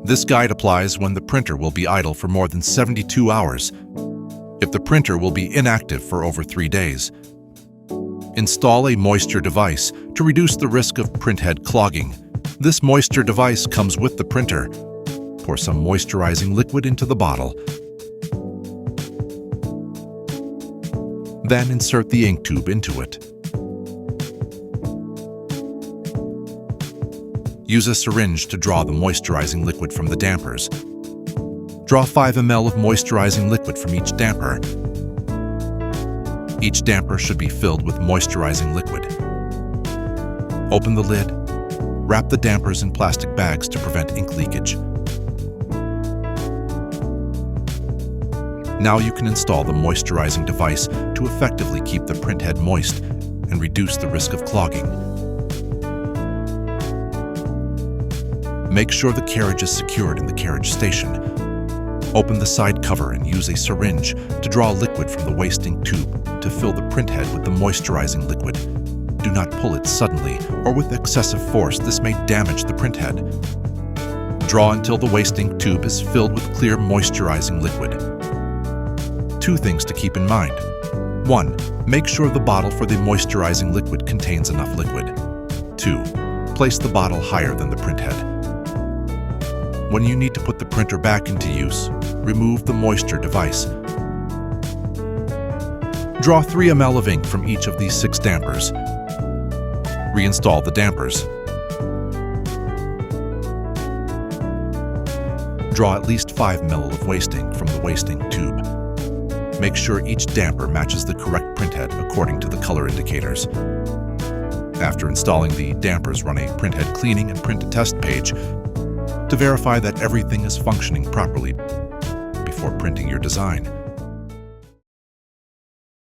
This guide applies when the printer will be idle for more than 72 hours, if the printer will be inactive for over 3 days. Install a moisture device to reduce the risk of printhead clogging. This moisture device comes with the printer. Pour some moisturizing liquid into the bottle. Then insert the ink tube into it. Use a syringe to draw the moisturizing liquid from the dampers. Draw 5 ml of moisturizing liquid from each damper. Each damper should be filled with moisturizing liquid. Open the lid. Wrap the dampers in plastic bags to prevent ink leakage. Now you can install the moisturizing device to effectively keep the printhead moist and reduce the risk of clogging. Make sure the carriage is secured in the carriage station. Open the side cover and use a syringe to draw liquid from the waste ink tube to fill the printhead with the moisturizing liquid. Do not pull it suddenly or with excessive force. This may damage the printhead. Draw until the waste ink tube is filled with clear moisturizing liquid. 2 things to keep in mind. 1. Make sure the bottle for the moisturizing liquid contains enough liquid. 2. Place the bottle higher than the printhead. When you need to put the printer back into use, remove the moisture device. Draw 3 ml of ink from each of these 6 dampers. Reinstall the dampers. Draw at least 5 ml of waste ink from the waste ink tube. Make sure each damper matches the correct printhead according to the color indicators. After installing the dampers, run a printhead cleaning and print test page to verify that everything is functioning properly before printing your design.